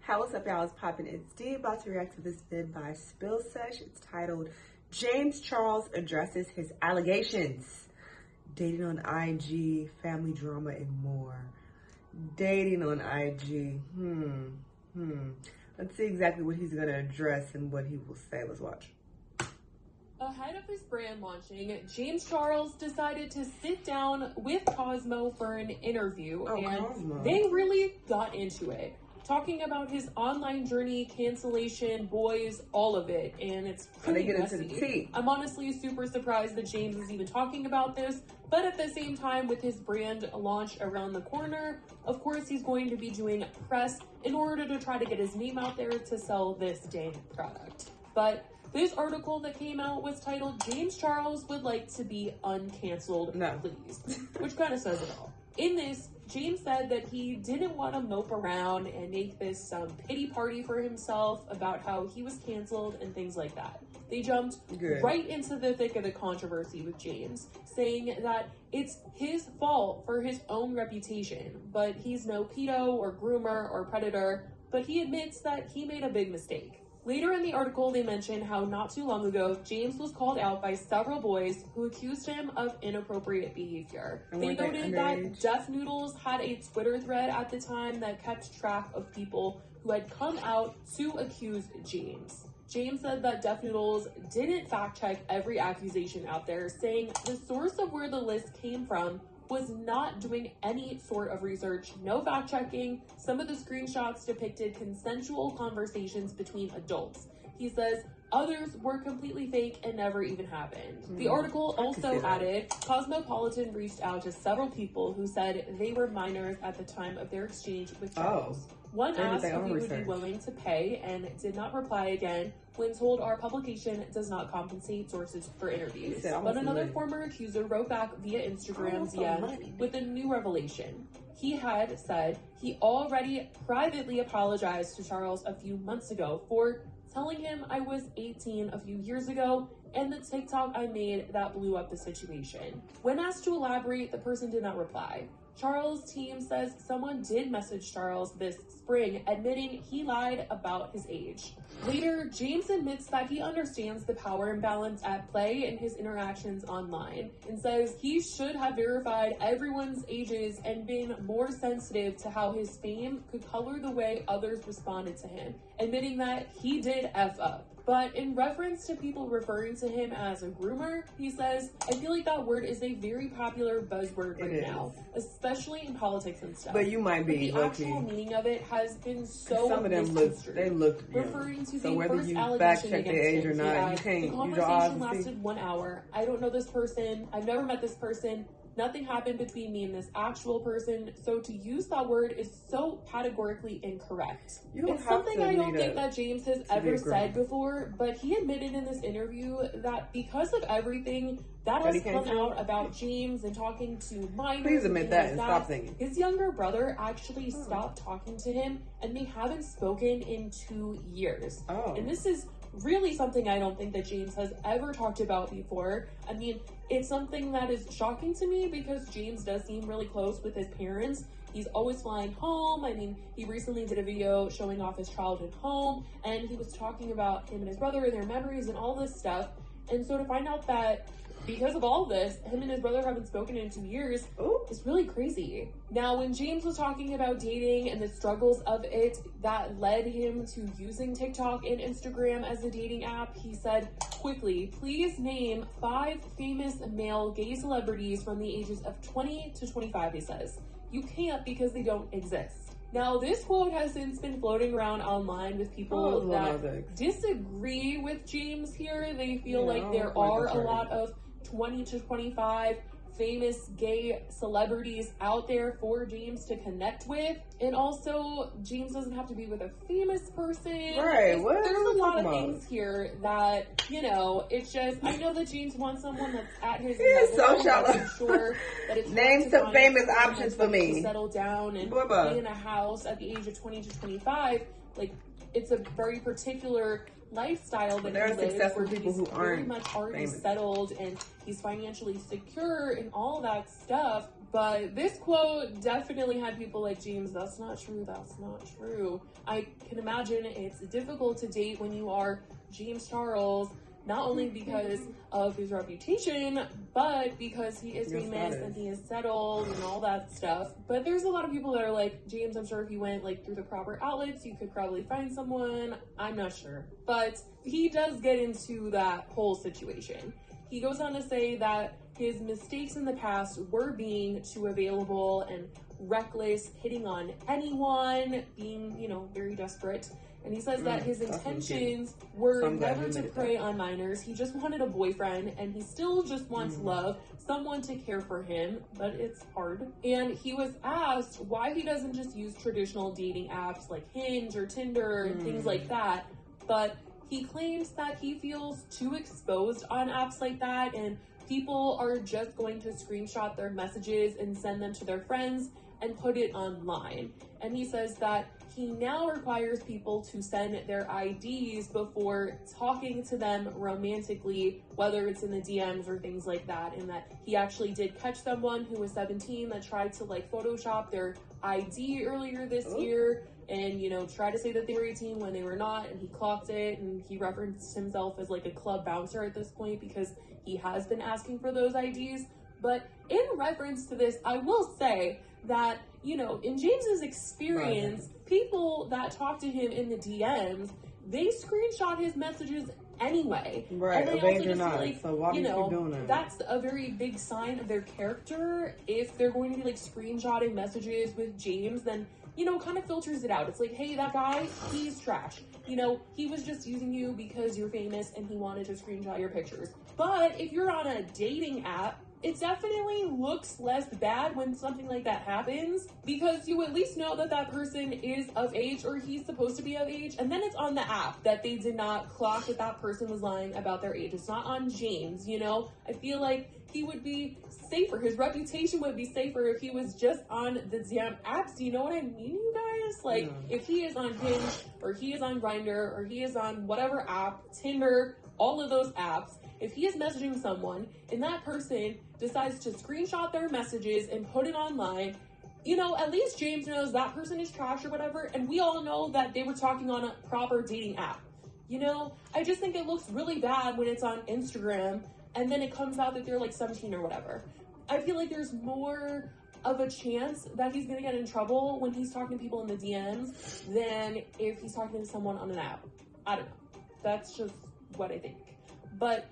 Hi, what's up, y'all? It's poppin'. It's D, about to react to this vid by Spill Sesh. It's titled, James Charles Addresses His Allegations. Dating on IG, family drama, and more. Dating on IG. Let's see exactly what he's gonna address and what he will say. Let's watch. Ahead of his brand launching, James Charles decided to sit down with Cosmo for an interview, and Cosmo. They really got into it, talking about his online journey, cancellation, boys, all of it, and it's pretty they get messy. into the tea. I'm honestly super surprised that James is even talking about this, but at the same time, with his brand launch around the corner, of course he's going to be doing press in order to try to get his name out there to sell this dang product. But this article that came out was titled, James Charles Would Like to Be Uncanceled, Please, which kind of says it all. In this, James said that he didn't want to mope around and make this pity party for himself about how he was canceled and things like that. They jumped right into the thick of the controversy with James, saying that it's his fault for his own reputation, but he's no pedo or groomer or predator, but he admits that he made a big mistake. Later in the article, they mention how not too long ago, James was called out by several boys who accused him of inappropriate behavior. They noted that Def Noodles had a Twitter thread at the time that kept track of people who had come out to accuse James. James said that Def Noodles didn't fact check every accusation out there, saying the source of where the list came from was not doing any sort of research, no fact checking. Some of the screenshots depicted consensual conversations between adults. He says others were completely fake and never even happened. The article also added, Cosmopolitan reached out to several people who said they were minors at the time of their exchange with Charles. One asked if he would be willing to pay and did not reply again when told our publication does not compensate sources for interviews. But another former accuser wrote back via Instagram DM with a new revelation. He had said he already privately apologized to Charles a few months ago for telling him I was 18 a few years ago and the TikTok I made that blew up the situation. When asked to elaborate, the person did not reply. Charles' team says someone did message Charles this spring, admitting he lied about his age. Later, James admits that he understands the power imbalance at play in his interactions online, and says he should have verified everyone's ages and been more sensitive to how his fame could color the way others responded to him, admitting that he did F up. But in reference to people referring to him as a groomer, he says, I feel like that word is a very popular buzzword right now, especially in politics and stuff. But you might be the actual meaning of it has been so some of them look referring to so the whether first you allegation fact check against their age him. or not, you can't. The conversation lasted 1 hour. I don't know this person. I've never met this person. Nothing happened between me and this actual person, so to use that word is so categorically incorrect. It's something I don't think that James has ever said before, but he admitted in this interview that because of everything that has come out about James and talking to minors, please admit that and stop singing. His younger brother actually stopped talking to him, and they haven't spoken in 2 years. And this is really something I don't think that James has ever talked about before. I mean, it's something that is shocking to me because James does seem really close with his parents. He's always flying home. I mean, he recently did a video showing off his childhood home, and he was talking about him and his brother and their memories and all this stuff. And so to find out that because of all this, him and his brother haven't spoken in 2 years, it's really crazy. Now, when James was talking about dating and the struggles of it that led him to using TikTok and Instagram as a dating app, he said, quickly, please name 5 famous male gay celebrities from the ages of 20 to 25, he says. You can't because they don't exist. Now, this quote has since been floating around online with people that disagree with James here. They feel like there are a lot of 20 to 25 famous gay celebrities out there for James to connect with. And also, James doesn't have to be with a famous person. There's a lot of things here that, you know, it's just, I know that James wants someone that's at his level. I'm sure that it's name some famous options for me. To settle down and be in a house at the age of 20 to 25. Like, it's a very particular lifestyle that there he are lives, successful people who very much already settled and he's financially secure and all that stuff. But this quote definitely had people like, James, that's not true, that's not true. I can imagine it's difficult to date when you are James Charles, not only because of his reputation, but because he is famous and he is settled and all that stuff. But there's a lot of people that are like, James, I'm sure if you went like through the proper outlets, you could probably find someone. I'm not sure. But he does get into that whole situation. He goes on to say that his mistakes in the past were being too available and reckless, hitting on anyone, being, you know, very desperate. And he says that his intentions were never to prey on minors. He just wanted a boyfriend, and he still just wants love, someone to care for him, but it's hard. And he was asked why he doesn't just use traditional dating apps like Hinge or Tinder and things like that, but he claims that he feels too exposed on apps like that, and people are just going to screenshot their messages and send them to their friends and put it online. And he says that he now requires people to send their IDs before talking to them romantically, whether it's in the DMs or things like that, and that he actually did catch someone who was 17 that tried to like Photoshop their ID earlier this year and, you know, try to say that they were 18 when they were not, and he clocked it, and he referenced himself as like a club bouncer at this point because he has been asking for those IDs. But in reference to this, I will say that, you know, in James's experience, people that talk to him in the DMs, they screenshot his messages anyway. Right, and of age or not. Like, so why do you keep doing that? That's a very big sign of their character. If they're going to be like screenshotting messages with James, then, you know, kind of filters it out. It's like, hey, that guy, he's trash. You know, he was just using you because you're famous and he wanted to screenshot your pictures. But if you're on a dating app, it definitely looks less bad when something like that happens, because you at least know that that person is of age, or he's supposed to be of age, and then it's on the app that they did not clock that that person was lying about their age. It's not on James, you know? I feel like he would be safer. His reputation would be safer if he was just on the damn apps. Do you know what I mean, you guys? Like, if he is on Hinge, or he is on Grindr, or he is on whatever app, Tinder, all of those apps, if he is messaging someone and that person decides to screenshot their messages and put it online, you know, at least James knows that person is trash or whatever, and we all know that they were talking on a proper dating app. You know, I just think it looks really bad when it's on Instagram and then it comes out that they're like 17 or whatever. I feel like there's more of a chance that he's gonna get in trouble when he's talking to people in the DMs than if he's talking to someone on an app. I don't know. That's just what I think. But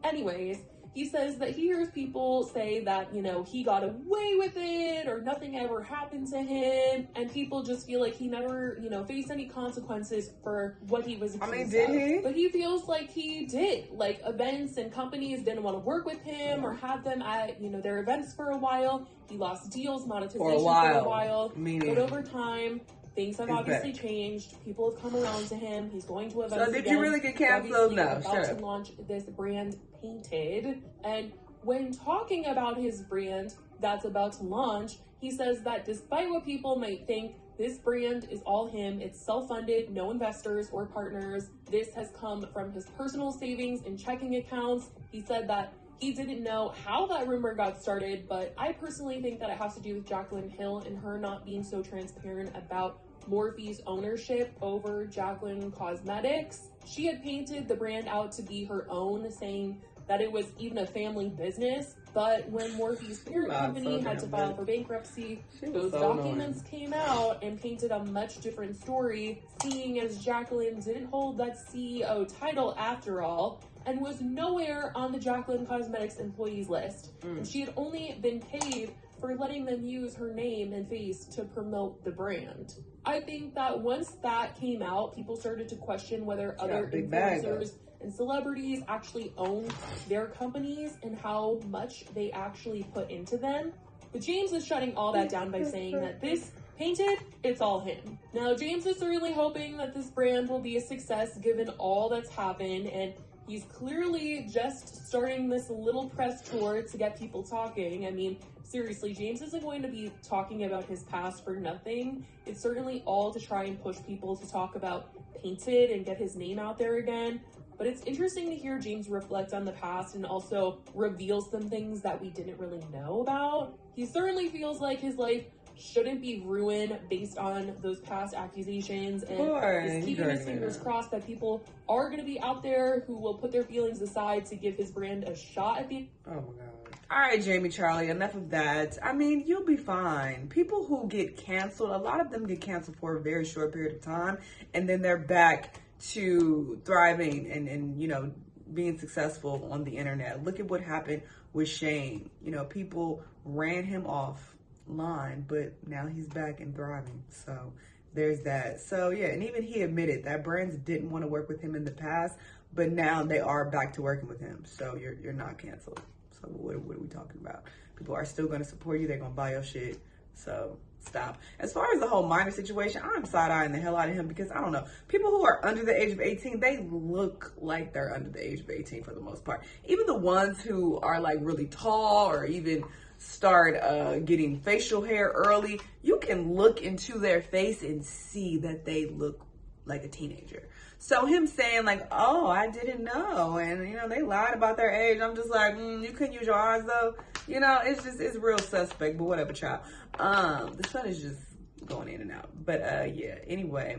anyways, he says that he hears people say that, you know, he got away with it or nothing ever happened to him, and people just feel like he never, you know, faced any consequences for what he was accused of. Did he? But he feels like he did. Like, events and companies didn't want to work with him or have them at, you know, their events for a while. He lost deals, monetization for a while. But over time, things have obviously changed. People have come around to him. He's going to events. So did you really get canceled? No, about to launch this brand, Painted. And when talking about his brand that's about to launch, he says that despite what people might think, this brand is all him. It's self-funded, no investors or partners. This has come from his personal savings and checking accounts. He said that he didn't know how that rumor got started, but I personally think that it has to do with Jaclyn Hill and her not being so transparent about Morphe's ownership over Jaclyn Cosmetics. She had painted the brand out to be her own, saying that it was even a family business. But when Morphe's parent company had to file for bankruptcy, those documents came out and painted a much different story, seeing as Jaclyn didn't hold that CEO title after all, and was nowhere on the Jaclyn Cosmetics employees list. And she had only been paid for letting them use her name and face to promote the brand. I think that once that came out, people started to question whether other influencers and celebrities actually own their companies and how much they actually put into them. But James is shutting all that down by saying that this Painted, it's all him. Now, James is really hoping that this brand will be a success given all that's happened, and he's clearly just starting this little press tour to get people talking. I mean, seriously, James isn't going to be talking about his past for nothing. It's certainly all to try and push people to talk about Painted and get his name out there again. But it's interesting to hear James reflect on the past and also reveal some things that we didn't really know about. He certainly feels like his life shouldn't be ruined based on those past accusations, and is keeping his fingers crossed that people are going to be out there who will put their feelings aside to give his brand a shot at the... Oh my God. All right, Jamie Charlie, enough of that. I mean, you'll be fine. People who get canceled, a lot of them get canceled for a very short period of time, and then they're back to thriving and you know, being successful on the internet. Look at what happened with Shane. You know, people ran him offline, but now he's back and thriving. So there's that. So yeah, and even he admitted that brands didn't want to work with him in the past, but now they are back to working with him. So you're not canceled. So what are we talking about? People are still going to support you. They're going to buy your shit. So stop. As far as the whole minor situation, I'm side-eyeing the hell out of him because I don't know. People who are under the age of 18, they look like they're under the age of 18 for the most part. Even the ones who are like really tall or even start getting facial hair early, you can look into their face and see that they look like a teenager. So him saying like, oh, I didn't know, and you know, they lied about their age, I'm just like, you couldn't use your eyes though. You know, it's real suspect, but whatever, child. The sun is just going in and out. But yeah, anyway,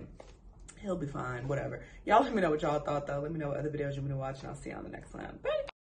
he'll be fine, whatever. Y'all let me know what y'all thought though. Let me know what other videos you want to watch, and I'll see you on the next one. Bye.